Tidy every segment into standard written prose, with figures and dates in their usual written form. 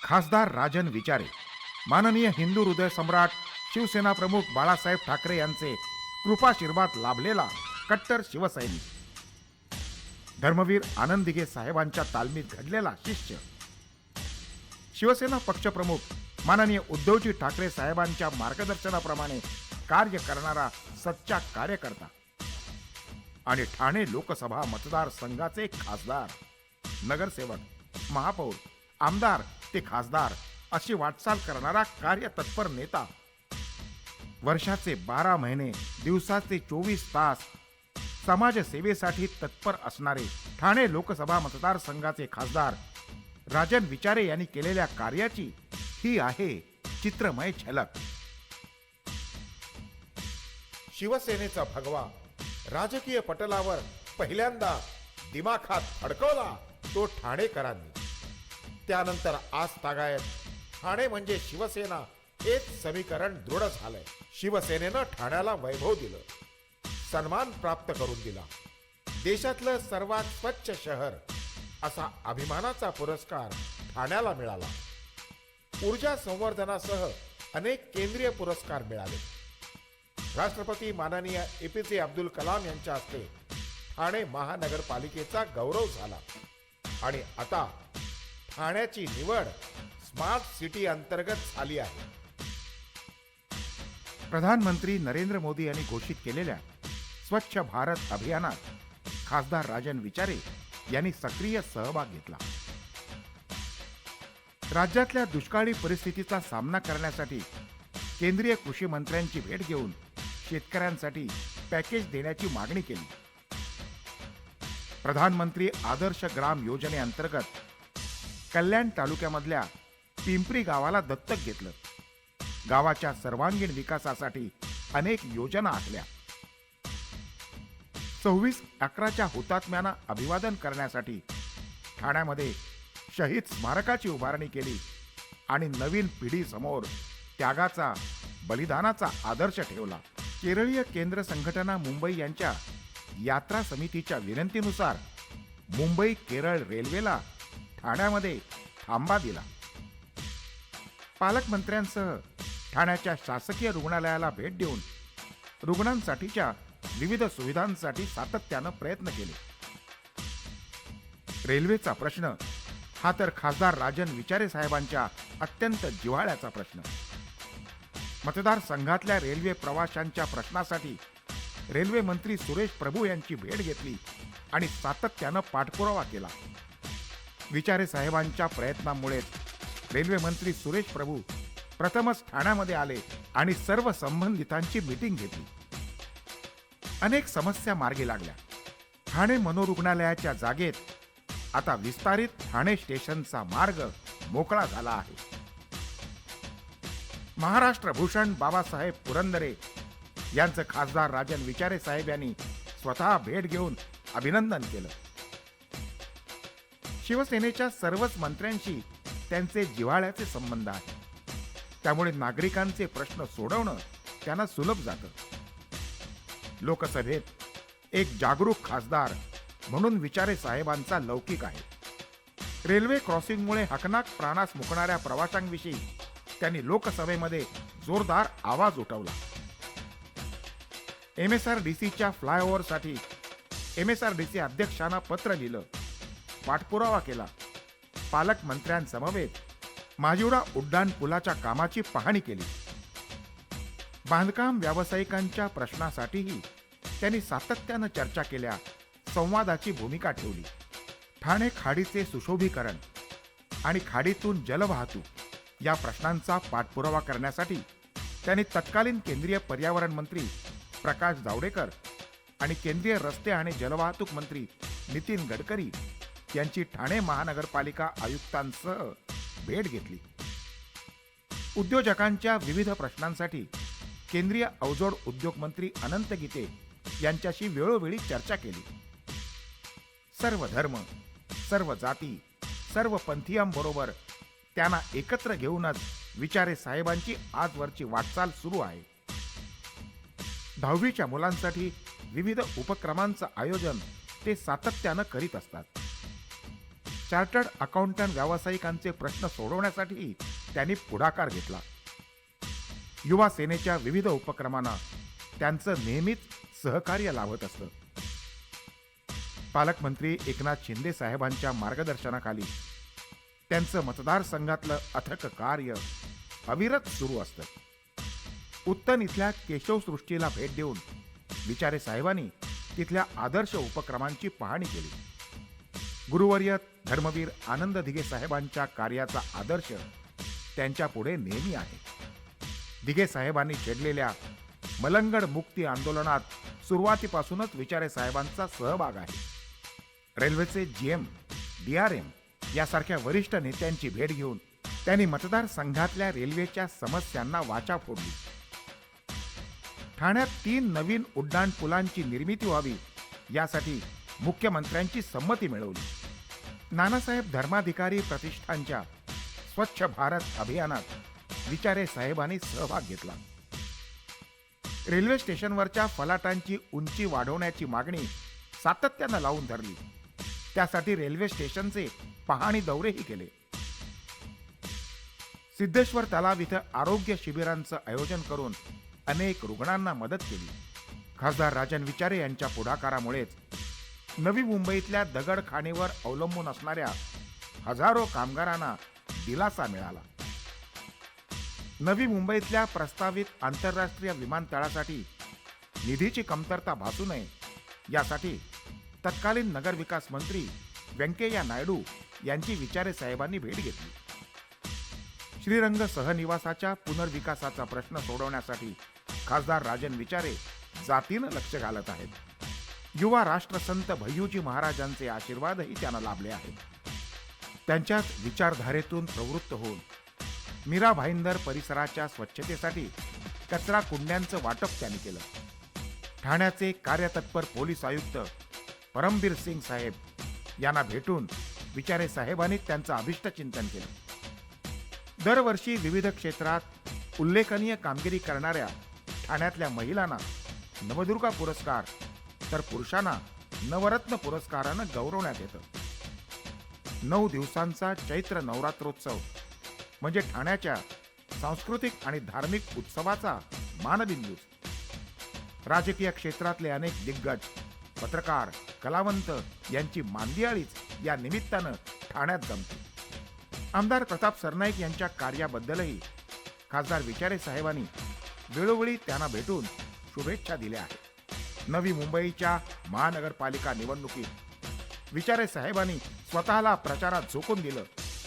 खासदार राजन विचारे, माननीय हिंदू हृदय सम्राट शिवसेना प्रमुख बाळासाहेब ठाकरे यांचे कृपाशीर्वाद लाभलेला कट्टर शिवसैनिक, धर्मवीर आनंद दिघे साहेबांच्या तालमीत घडलेला शिष्य, शिवसेना पक्षप्रमुख माननीय उद्धवजी ठाकरे साहेबांच्या मार्गदर्शनाप्रमाणे कार्य करणारा सच्चा कार्यकर्ता आणि ठाणे लोकसभा मतदारसंघाचे खासदार, नगरसेवक, महापौर, आमदार ते खासदार अशी वाटचाल करणारा कार्यतत्पर नेता, वर्षाचे 12 महिने दिवसाचे 24 तास समाजसेवेसाठी तत्पर असणारे ठाणे लोकसभा मतदारसंघाचे खासदार राजन विचारे यांनी केलेल्या कार्याची ही आहे चित्रमय झलक. शिवसेनेचा भगवा राजकीय पटलावर पहिल्यांदा दिमाखात फडकवला तो ठाणेकरांनी. त्यानंतर आज तागायत ठाणे म्हणजे शिवसेना हेच समीकरण दृढ झालंय. शिवसेनेनं ठाण्याला वैभव दिलं, सन्मान प्राप्त करून दिला. देशातलं सर्वात स्वच्छ शहर असा अभिमानाचा पुरस्कार ठाण्याला मिळाला. ऊर्जा संवर्धनासह अनेक केंद्रीय पुरस्कार मिळाले. राष्ट्रपती माननीय APJ अब्दुल कलाम यांच्या हस्ते ठाणे महानगरपालिकेचा गौरव झाला आणि आता ठाण्याची निवड स्मार्ट सिटी अंतर्गत झाली आहे. प्रधानमंत्री नरेंद्र मोदी यांनी घोषित केलेल्या स्वच्छ भारत अभियानात खासदार राजन विचारे यांनी सक्रिय सहभाग घेतला. राज्यातल्या दुष्काळी परिस्थितीचा सामना करण्यासाठी केंद्रीय कृषी मंत्र्यांची भेट घेऊन शेतकऱ्यांसाठी पॅकेज देण्याची मागणी केली. प्रधानमंत्री आदर्श ग्राम योजनेअंतर्गत कल्याण तालुक्यामधल्या पिंपरी गावाला दत्तक घेतलं. गावाच्या सर्वांगीण विकासासाठी अनेक योजना आखल्या. 26/11च्या हुतात्म्यांना अभिवादन करण्यासाठी ठाण्यामध्ये शहीद स्मारकाची उभारणी केली आणि नवीन पिढीसमोर त्यागाचा, बलिदानाचा आदर्श ठेवला. केरळीय केंद्र संघटना मुंबई यांच्या यात्रा समितीच्या विनंतीनुसार मुंबई केरळ रेल्वेला ठाण्यामध्ये थांबा दिला. पालकमंत्र्यांसह ठाण्याच्या शासकीय रुग्णालयाला भेट देऊन रुग्णांसाठीच्या विविध सुविधांसाठी सातत्यानं प्रयत्न केले. रेल्वेचा प्रश्न हा तर खासदार राजन विचारे साहेबांच्या अत्यंत जिव्हाळ्याचा प्रश्न. मतदारसंघातल्या रेल्वे प्रवाशांच्या प्रश्नासाठी रेल्वे मंत्री सुरेश प्रभू यांची भेट घेतली आणि सातत्यानं पाठपुरावा केला. विचारे साहेबांच्या प्रयत्नांमुळेच रेल्वे मंत्री सुरेश प्रभू प्रथमच ठाण्यामध्ये आले आणि सर्व संबंधितांची मीटिंग घेतली. अनेक समस्या मार्गी लागल्या. ठाणे मनोरुग्णालयाच्या जागेत आता विस्तारित ठाणे स्टेशनचा मार्ग मोकळा झाला आहे. महाराष्ट्र भूषण बाबासाहेब पुरंदरे यांचं खासदार राजन विचारे साहेब यांनी स्वतः भेट घेऊन अभिनंदन केलं. शिवसेनेच्या सर्वच मंत्र्यांशी त्यांचे जिव्हाळ्याचे संबंध आहेत. त्यामुळे नागरिकांचे प्रश्न सोडवणं त्यांना सुलभ जातं. लोकसभेत एक जागरूक खासदार म्हणून विचारे साहेबांचा लौकिक आहे. रेल्वे क्रॉसिंगमुळे हकनाक प्राणास मुकणाऱ्या प्रवाशांविषयी त्यांनी लोकसभेमध्ये जोरदार आवाज उठवला. MSRDCच्या फ्लायओव्हरसाठी MSRDC अध्यक्षांना पत्र लिहिलं, पाठपुरावा केला. पालकमंत्र्यांसमवेत माजिवडा उड्डाण पुलाच्या कामाची पाहणी केली. बांधकाम व्यावसायिकांच्या प्रश्नासाठीही त्यांनी सातत्यानं चर्चा केल्या, संवादाची भूमिका ठेवली. ठाणे खाडीचे सुशोभीकरण आणि खाडीतून जलवाहतूक या प्रश्नांचा पाठपुरावा करण्यासाठी त्यांनी तत्कालीन केंद्रीय पर्यावरण मंत्री प्रकाश जावडेकर आणि केंद्रीय रस्ते आणि जलवाहतूक मंत्री नितीन गडकरी यांची ठाणे महानगरपालिका आयुक्तांसह भेट घेतली. उद्योजकांच्या विविध प्रश्नांसाठी केंद्रीय अवजोड उद्योग मंत्री अनंत गीते यांच्याशी वेळोवेळी चर्चा केली. सर्व धर्म, सर्व जाती, सर्व पंथीयांबरोबर त्यांना एकत्र घेऊनच विचारे साहेबांची आजवरची वाटचाल सुरू आहे. 10वीच्या मुलांसाठी विविध उपक्रमांचं आयोजन ते सातत्यानं करीत असतात. चार्टर्ड अकाउंटंट व्यावसायिकांचे प्रश्न सोडवण्यासाठी त्यांनी पुढाकार घेतला. युवा सेनेच्या विविध उपक्रमांना त्यांचं नेहमीच सहकार्य लाभत असतं. पालकमंत्री एकनाथ शिंदे साहेबांच्या मार्गदर्शनाखाली त्यांचं मतदारसंघातलं अथक कार्य अविरत सुरू असतं. उत्तन इथल्या केशवसृष्टीला भेट देऊन विचारे साहेबांनी तिथल्या आदर्श उपक्रमांची पाहणी केली. गुरुवर्य धर्मवीर आनंद दिघे साहेबांच्या कार्याचा आदर्श त्यांच्या पुढे नेहमी आहे. दिघे साहेबांनी छेडलेल्या मलंगड मुक्ती आंदोलनात सुरुवातीपासूनच विचारे साहेबांचा सहभाग आहे. रेल्वेचे जीएम, डीआरएम यासारख्या वरिष्ठ नेत्यांची भेट घेऊन त्यांनी मतदारसंघातल्या रेल्वेच्या समस्यांना वाचा फोडली. ठाण्यात 3 नवीन उड्डाण पुलांची निर्मिती व्हावी यासाठी मुख्यमंत्र्यांची संमती मिळवली. नानासाहेब धर्माधिकारी प्रतिष्ठानच्या स्वच्छ भारत अभियानात विचारे साहेबांनी सहभाग घेतला. रेल्वे स्टेशनवरच्या फलाटांची उंची वाढवण्याची मागणी सातत्यानं लावून धरली. त्यासाठी रेल्वे स्टेशनचे पाहणी दौरेही केले. सिद्धेश्वर तलाव इथं आरोग्य शिबिरांचं आयोजन करून अनेक रुग्णांना मदत केली. खासदार राजन विचारे यांच्या पुढाकारामुळेच नवी मुंबईतल्या दगडखाणीवर अवलंबून असणाऱ्या हजारो कामगारांना दिलासा मिळाला. नवी मुंबईतल्या प्रस्तावित आंतरराष्ट्रीय विमानतळासाठी निधीची कमतरता भासू नये यासाठी तत्कालीन नगरविकास मंत्री व्यंकय्या नायडू यांची विचारे साहेबांनी भेट घेतली. श्रीरंग सहनिवासाच्या पुनर्विकासाचा प्रश्न सोडवण्यासाठी खासदार राजन विचारे जातीनं लक्ष घालत आहेत. युवा राष्ट्रसंत भय्यूजी महाराजांचे आशीर्वादही त्यांना लाभले आहेत. त्यांच्याच विचारधारेतून प्रवृत्त होऊन मीरा भाईंदर परिसराच्या स्वच्छतेसाठी कचरा कुंड्यांचं वाटप त्यांनी केलं. ठाण्याचे कार्यतत्पर पोलीस आयुक्त परमबीर सिंग साहेब यांना भेटून विचारे साहेबांनी त्यांचं अभिष्ट चिंतन केलं. दरवर्षी विविध क्षेत्रात उल्लेखनीय कामगिरी करणाऱ्या ठाण्यातल्या महिलांना नवदुर्गा पुरस्कार तर पुरुषांना नवरत्न पुरस्कारानं गौरवण्यात येतं. 9 दिवसांचा चैत्र नवरात्रोत्सव म्हणजे ठाण्याच्या सांस्कृतिक आणि धार्मिक उत्सवाचा मानबिंदू. राजकीय क्षेत्रातले अनेक दिग्गज, पत्रकार, कलावंत यांची मांदियाळीच या निमित्तानं ठाण्यात जमते. आमदार प्रताप सरनाईक यांच्या कार्याबद्दलही खासदार विचारे साहेबांनी वेळोवेळी त्यांना भेटून शुभेच्छा दिल्या आहेत. नवी मुंबईच्या महानगरपालिका निवडणुकीत विचारे साहेबांनी स्वतःला प्रचारात झोकून दिलं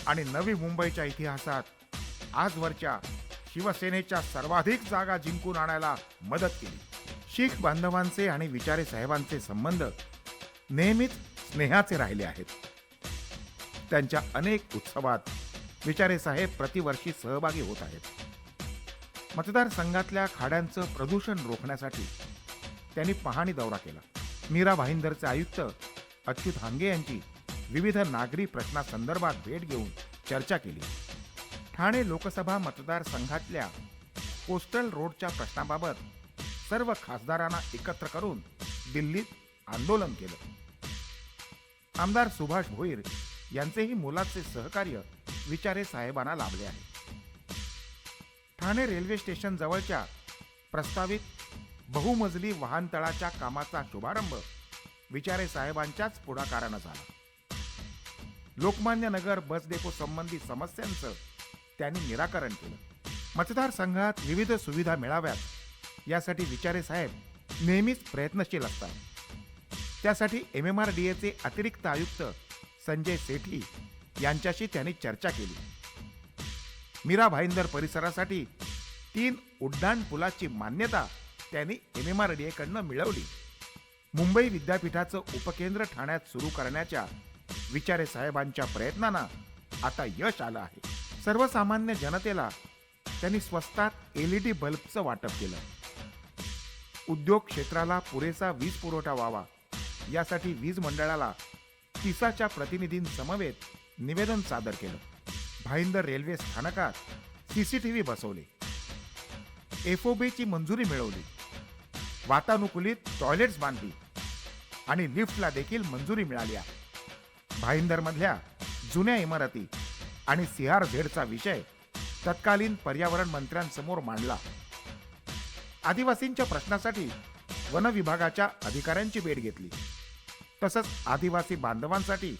आणि नवी मुंबईच्या इतिहासात आजवरच्या शिवसेनेच्या सर्वाधिक जागा जिंकून आणायला मदत केली. शीख बांधवांचे आणि विचारे साहेबांचे संबंध नेहमीच स्नेहाचे राहिले आहेत. त्यांच्या अनेक उत्सवात विचारे साहेब प्रतिवर्षी सहभागी होत आहेत. मतदारसंघातल्या खाड्यांचं प्रदूषण रोखण्यासाठी त्यांनी पाहणी दौरा केला. मीरा भाईंदरचे आयुक्त अच्युत हांगे यांची विविध नागरी प्रश्नासंदर्भात भेट घेऊन चर्चा केली. ठाणे लोकसभा मतदारसंघातल्या कोस्टल रोडच्या प्रश्नाबाबत सर्व खासदारांना एकत्र करून दिल्लीत आंदोलन केलं. आमदार सुभाष भोईर यांचेही मोलाचे सहकार्य विचारे साहेबांना लाभले आहे. ठाणे रेल्वे स्टेशन जवळच्या प्रस्तावित बहुमजली वाहनतळाच्या कामाचा शुभारंभ विचारे साहेबांच्याच पुढाकारानं झाला. लोकमान्य नगर बस डेपो संबंधी समस्यांचं त्यांनी निराकरण केलं. मतदारसंघात विविध सुविधा मिळाव्यात यासाठी विचारे साहेब नेहमीच प्रयत्नशील असतात. त्यासाठी MMRDAचे अतिरिक्त आयुक्त संजय सेठी यांच्याशी त्यांनी चर्चा केली. मीरा भाईंदर परिसरासाठी 3 उड्डाण पुलाची मान्यता त्यांनी MMRDA कडनं मिळवली. मुंबई विद्यापीठाचं उपकेंद्र ठाण्यात सुरू करण्याच्या विचारे साहेबांच्या प्रयत्नांना आता यश आलं आहे. सर्वसामान्य जनतेला त्यांनी स्वस्तात LED बल्बचं वाटप केलं. उद्योग क्षेत्राला पुरेसा वीज पुरवठा व्हावा यासाठी वीज मंडळाला तिसाच्या प्रतिनिधींसमवेत निवेदन सादर केलं. भाईंदर रेल्वे स्थानकात CCTV बसवले. FOBची मंजुरी मिळवली. वातानुकूलित टॉयलेट्स बांधली आणि लिफ्टला देखील मंजुरी मिळाली आहे. भाईंदरमधल्या जुन्या इमारती आणि CRZचा विषय तत्कालीन पर्यावरण मंत्र्यांसमोर मांडला. आदिवासींच्या प्रश्नासाठी वन विभागाच्या अधिकाऱ्यांची भेट घेतली. तसंच आदिवासी बांधवांसाठी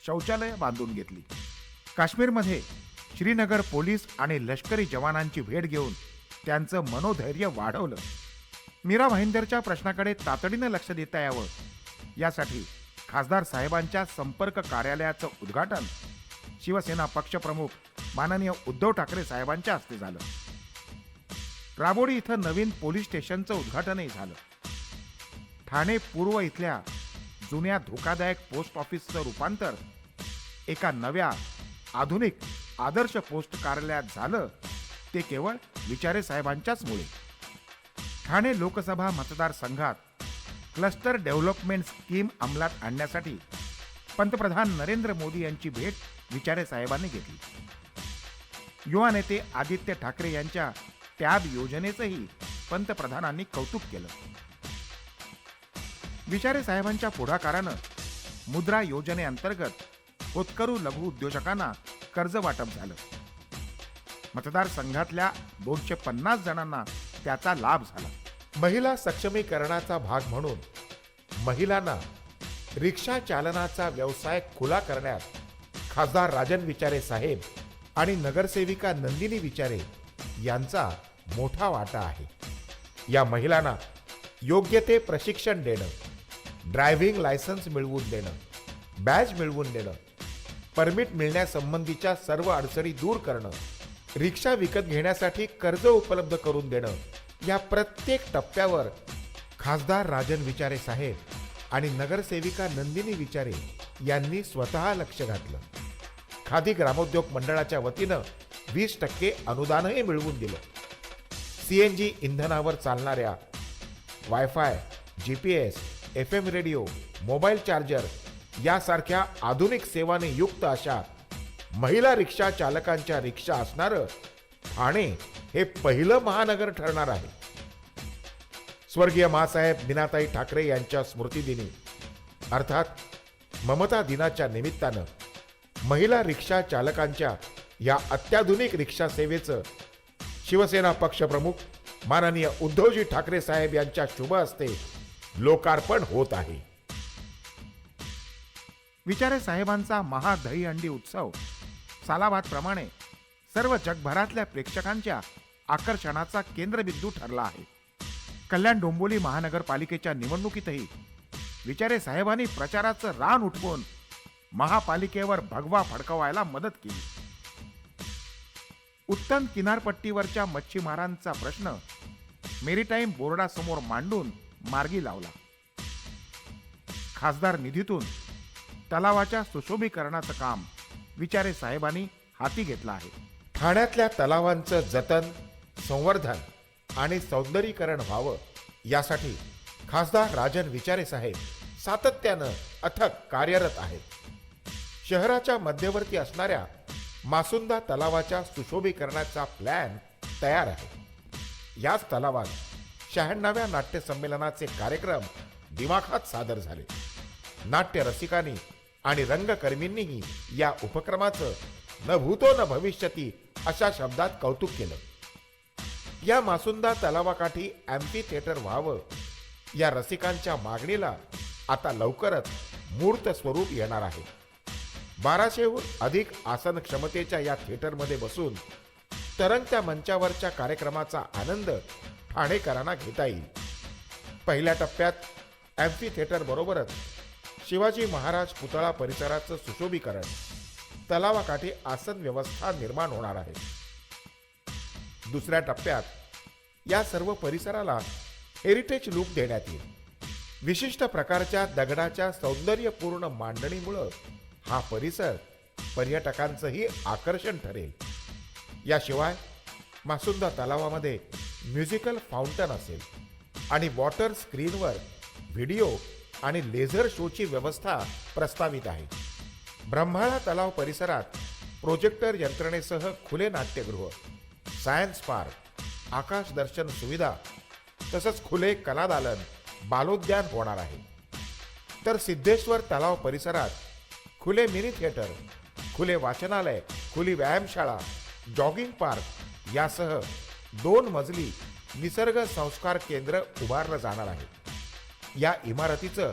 शौचालय बांधून घेतली. काश्मीरमध्ये श्रीनगर पोलीस आणि लष्करी जवानांची भेट घेऊन त्यांचं मनोधैर्य वाढवलं. मीरा भाईंदरच्या प्रश्नाकडे तातडीनं लक्ष देता यावं यासाठी खासदार साहेबांच्या संपर्क कार्यालयाचं उद्घाटन शिवसेना पक्षप्रमुख माननीय उद्धव ठाकरे साहेबांच्या हस्ते झालं. राबोडी इथं नवीन पोलीस स्टेशनचं उद्घाटनही झालं. ठाणे पूर्व इथल्या जुन्या धोकादायक पोस्ट ऑफिसचं रूपांतर एका नव्या आधुनिक आदर्श पोस्ट कार्यालयात झालं ते केवळ विचारे साहेबांच्याच मुळे. ठाणे लोकसभा मतदारसंघात क्लस्टर डेव्हलपमेंट स्कीम अंमलात आणण्यासाठी पंतप्रधान नरेंद्र मोदी यांची भेट विचारे साहेबांनी घेतली. युवा नेते आदित्य ठाकरे यांच्या टॅब योजनेचंही पंतप्रधानांनी कौतुक केलं. विचारे साहेबांच्या पुढाकारानं मुद्रा योजनेअंतर्गत होतकरू लघु उद्योजकांना कर्ज वाटप झालं. मतदारसंघातल्या 250 जणांना त्याचा लाभ झाला. महिला सक्षमीकरणाचा भाग म्हणून महिलांना रिक्षा चालनाचा व्यवसाय खुला करण्यात खासदार राजन विचारे साहेब आणि नगरसेविका नंदिनी विचारे यांचा मोठा वाटा आहे. या महिलांना योग्य ते प्रशिक्षण देणं, ड्रायव्हिंग लायसन्स मिळवून देणं, बॅज मिळवून देणं, परमिट मिळण्यासंबंधीच्या सर्व अडचणी दूर करणं, रिक्षा विकत घेण्यासाठी कर्ज उपलब्ध करून देणं, या प्रत्येक टप्प्यावर खासदार राजन विचारे साहेब आणि नगरसेविका नंदिनी विचारे यांनी स्वतः लक्ष घातलं. खादी ग्रामोद्योग मंडळाच्या वतीनं 20% अनुदानही मिळवून दिलं. CNG इंधनावर चालणाऱ्या wifi, GPS, FM radio, mobile charger यासारख्या आधुनिक सेवांनी युक्त अशा महिला रिक्षा चालकांच्या रिक्षा असणारं ठाणे हे पहिलं महानगर ठरणार आहे. स्वर्गीय माँसाहेब मीनाताई ठाकरे यांच्या स्मृतिदिनी अर्थात ममता दिनाच्या निमित्तानं महिला रिक्षा चालकांच्या या अत्याधुनिक रिक्षा सेवेचं शिवसेना पक्षप्रमुख माननीय उद्धवजी ठाकरे साहेब यांच्या शुभ हस्ते लोकार्पण होत आहे. विचारे साहेबांचा महादहीहंडी उत्सव सालाबादप्रमाणे सर्व जगभरातल्या प्रेक्षकांच्या आकर्षणाचा केंद्रबिंदू ठरला आहे. कल्याण डोंबिवली महानगरपालिकेच्या निवडणुकीतही विचारे साहेबांनी प्रचाराचं रान उठवून महापालिकेवर भगवा फडकवायला मदत केली. उत्तम किनारपट्टीवरच्या मच्छीमारांचा प्रश्न मेरीटाईम बोर्डासमोर मांडून मार्गी लावला. खासदार निधीतून तलावाच्या सुशोभीकरणाचं काम विचारे साहेबांनी हाती घेतलं आहे. ठाण्यातल्या तलावांचं जतन, संवर्धन आणि सौंदर्यीकरण व्हावं यासाठी खासदार राजन विचारे साहेब सातत्यानं अथक कार्यरत आहेत. शहराच्या मध्यवर्ती असणाऱ्या मासुंदा तलावाच्या सुशोभीकरणाचा प्लॅन तयार आहे. याच तलावात 96व्या नाट्य संमेलनाचे कार्यक्रम दिमाखात सादर झाले. नाट्य रसिकांनी आणि रंगकर्मींनीही या उपक्रमाचं न भूतो न भविष्यती अशा शब्दात कौतुक केलं. या मासुंदा तलावाकाठी अँफी थिएटर व्हावं या रसिकांच्या मागणीला आता लवकरच मूर्त स्वरूप येणार आहे. 1200हून अधिक आसन क्षमतेच्या या थिएटरमध्ये बसून तरंगत्या मंचावरच्या कार्यक्रमाचा आनंद ठाणेकरांना घेता येईल. पहिल्या टप्प्यात अँफी थिएटर बरोबरच शिवाजी महाराज पुतळा परिसराचं सुशोभीकरण, तलावाकाठी आसन व्यवस्था निर्माण होणार आहे. दुसऱ्या टप्प्यात या सर्व परिसराला हेरिटेज लुक देण्यात येईल. विशिष्ट प्रकारच्या दगडाच्या सौंदर्यपूर्ण मांडणीमुळं हा परिसर पर्यटकांचंही आकर्षण ठरेल. याशिवाय मासुंदा तलावामध्ये म्युझिकल फाउंटन असेल आणि वॉटर स्क्रीनवर व्हिडिओ आणि लेझर शोची व्यवस्था प्रस्तावित आहे. ब्रह्माळा तलाव परिसरात प्रोजेक्टर यंत्रणेसह खुले नाट्यगृह, सायन्स पार्क, आकाश दर्शन सुविधा तसंच खुले कलादालन, बालोद्यान होणार आहे. तर सिद्धेश्वर तलाव परिसरात खुले मिनी थिएटर, खुले वाचनालय, खुली व्यायामशाळा, जॉगिंग पार्क यासह 2 मजली निसर्ग संस्कार केंद्र उभारलं जाणार आहे. या इमारतीचं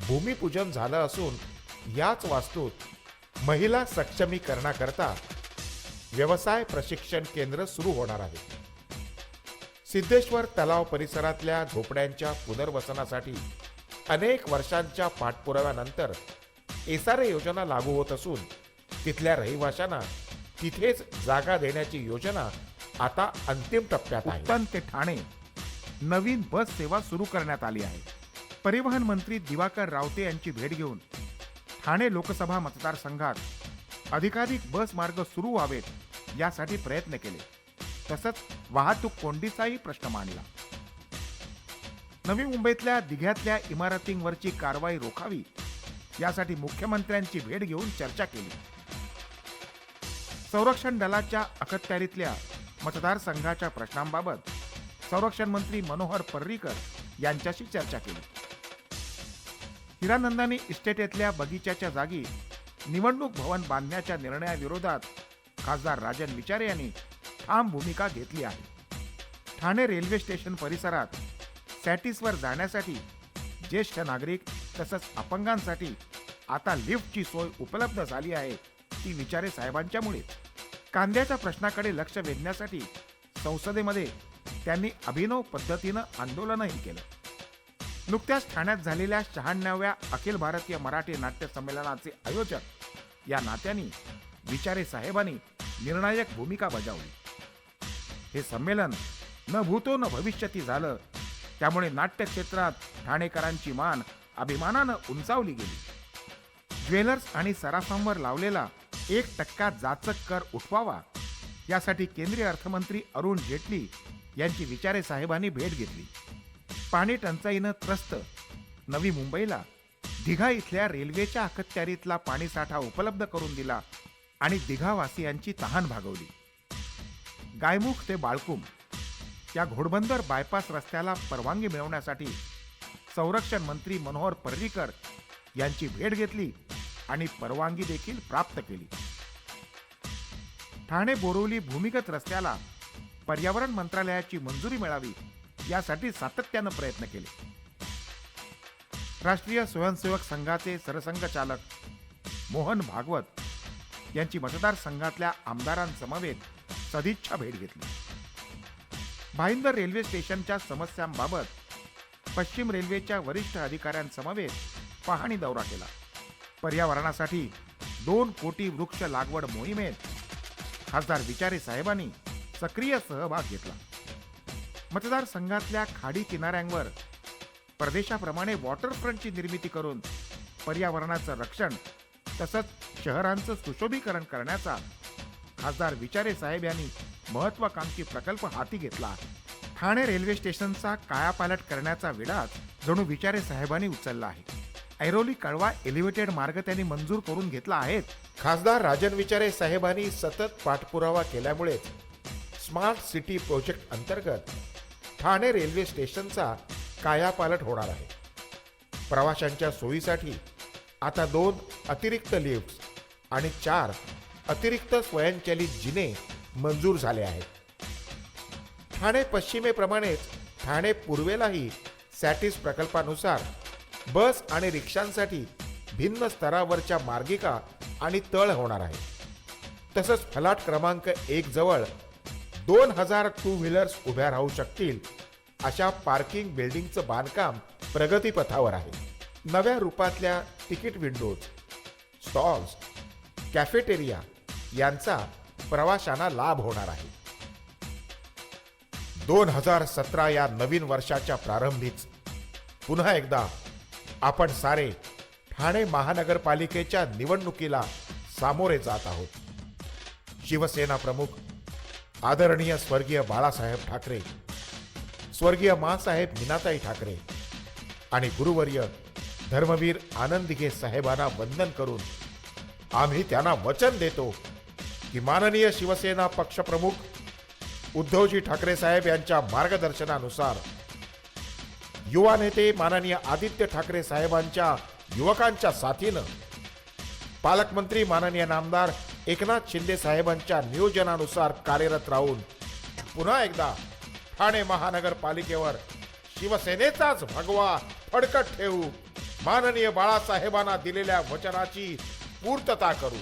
भूमिपूजन झालं असून याच वास्तूत महिला सक्षमीकरणाकरता व्यवसाय प्रशिक्षण केंद्र सुरू होणार आहे. सिद्धेश्वर तलाव परिसरातल्या झोपड्यांच्या पुनर्वसनासाठी अनेक वर्षांच्या पाठपुराव्यानंतर एसआरए योजना लागू होत असून तिथल्या रहिवाशांना तिथेच जागा देण्याची योजना आता अंतिम टप्प्यात आहे. उत्तन ते ठाणे नवीन बस सेवा सुरू करण्यात आली आहे. परिवहन मंत्री दिवाकर रावते यांची भेट घेऊन ठाणे लोकसभा मतदारसंघात अधिकाधिक बस मार्ग सुरू व्हावेत यासाठी प्रयत्न केले. तसंच वाहतूक कोंडीचाही प्रश्न मांडला. नवी मुंबईतल्या दिघ्यातल्या इमारतींवरची कारवाई रोखावी यासाठी मुख्यमंत्र्यांची भेट घेऊन चर्चा केली. संरक्षण दलाच्या अखत्यारीतल्या मतदारसंघाच्या प्रश्नांबाबत संरक्षण मंत्री मनोहर पर्रीकर यांच्याशी चर्चा केली. हिरानंदानी इस्टेटेतल्या बगीच्याच्या जागी निवडणूक भवन बांधण्याच्या निर्णयाविरोधात खासदार राजन विचारे यांनी ठाम भूमिका घेतली आहे. ठाणे रेल्वे स्टेशन परिसरात सॅटिसवर जाण्यासाठी ज्येष्ठ नागरिक तसंच अपंगांसाठी आता लिफ्टची सोय उपलब्ध झाली आहे. ती विचारे साहेबांच्यामुळे. कांद्याच्या प्रश्नाकडे लक्ष वेधण्यासाठी संसदेमध्ये त्यांनी अभिनव पद्धतीनं आंदोलनही केलं. नुकत्याच ठाण्यात झालेल्या 96व्या अखिल भारतीय मराठी नाट्य संमेलनाचे आयोजक या नात्याने विचारे साहेबांनी निर्णायक भूमिका बजावली. हे संमेलन न भूतो न भविष्यती झालं. त्यामुळे नाट्य क्षेत्रात ठाणेकरांची मान अभिमानानं उंचावली गेली. ज्वेलर्स आणि सराफांवर लावलेला 1% जाचक कर उठवावा यासाठी केंद्रीय अर्थमंत्री अरुण जेटली यांची विचारे साहेबांनी भेट घेतली. पाणी टंचाईनं त्रस्त नवी मुंबईला दिघा इथल्या रेल्वेच्या अखत्यारीतला पाणीसाठा उपलब्ध करून दिला आणि दिघावासियांची तहान भागवली. गायमुख ते बाळकुम या घोडबंदर बायपास रस्त्याला परवानगी मिळवण्यासाठी संरक्षण मंत्री मनोहर पर्रीकर यांची भेट घेतली आणि परवानगी देखील प्राप्त केली. ठाणे बोरिवली भूमिगत रस्त्याला पर्यावरण मंत्रालयाची मंजुरी मिळावी यासाठी सातत्यानं प्रयत्न केले. राष्ट्रीय स्वयंसेवक संघाचे सरसंघचालक मोहन भागवत यांची मतदारसंघातल्या आमदारांसमवेत सदिच्छा भेट घेतली. भाईंदर रेल्वे स्टेशनच्या समस्यांबाबत पश्चिम रेल्वेच्या वरिष्ठ अधिकाऱ्यांसमवेत पाहणी दौरा केला. पर्यावरणासाठी 2 कोटी वृक्ष लागवड मोहिमेत खासदार विचारे साहेबांनी सक्रिय सहभाग घेतला. मतदारसंघातल्या खाडी किनाऱ्यांवर प्रदेशाप्रमाणे वॉटरफ्रंटची निर्मिती करून पर्यावरणाचं रक्षण तसंच शहरांचं सुशोभीकरण करण्याचा खासदार विचारे साहेब यांनी महत्वाकांक्षी प्रकल्प हाती घेतला आहे. ठाणे रेल्वे स्टेशनचा कायापालट करण्याचा विडाच जणू विचारे साहेबांनी उचलला आहे. ऐरोली कळवा एलिव्हेटेड मार्ग त्यांनी मंजूर करून घेतला आहे. खासदार राजन विचारे साहेबांनी सतत पाठपुरावा केल्यामुळेच स्मार्ट सिटी प्रोजेक्ट अंतर्गत ठाणे रेल्वे स्टेशनचा कायापालट होणार आहे. प्रवाशांच्या सोयीसाठी आता 2 अतिरिक्त लिफ्ट्स आणि 4 अतिरिक्त स्वयंचलित जिने मंजूर झाले आहेत. ठाणे पश्चिमेप्रमाणेच ठाणे पूर्वेलाही सॅटिस प्रकल्पानुसार बस आणि रिक्षांसाठी भिन्न स्तरावरच्या मार्गिका आणि तळ होणार आहे. तसंच फलाट क्रमांक 1 जवळ 2000 टू व्हीलर्स उभ्या राहू शकतील अशा पार्किंग बिल्डिंगचं बांधकाम प्रगतीपथावर आहे. नव्या रूपातल्या तिकीट विंडोज, स्टॉल्स, कॅफेटेरिया यांचा प्रवाशांना लाभ होणार आहे. 2017 या नवीन वर्षाच्या प्रारंभीच पुन्हा एकदा आपण सारे ठाणे महानगरपालिकेच्या निवडणुकीला सामोरे जात आहोत. शिवसेना प्रमुख आदरणीय स्वर्गीय बाळासाहेब ठाकरे, स्वर्गीय माँसाहेब मीनाताई ठाकरे आणि गुरुवर्य धर्मवीर आनंद दिघे साहेबांना वंदन करून आम्ही त्यांना वचन देतो की माननीय शिवसेना पक्षप्रमुख उद्धवजी ठाकरे साहेब यांच्या मार्गदर्शनानुसार युवा नेते माननीय आदित्य ठाकरे साहेबांच्या युवकांच्या साथीनं पालकमंत्री माननीय नामदार एकनाथ शिंदे साहेबांच्या नियोजनानुसार कार्यरत राहून पुन्हा एकदा ठाणे महानगरपालिकेवर शिवसेनेचाच भगवा फडकत ठेवू, माननीय बाळासाहेबांना दिलेल्या वचनाची पूर्तता करू.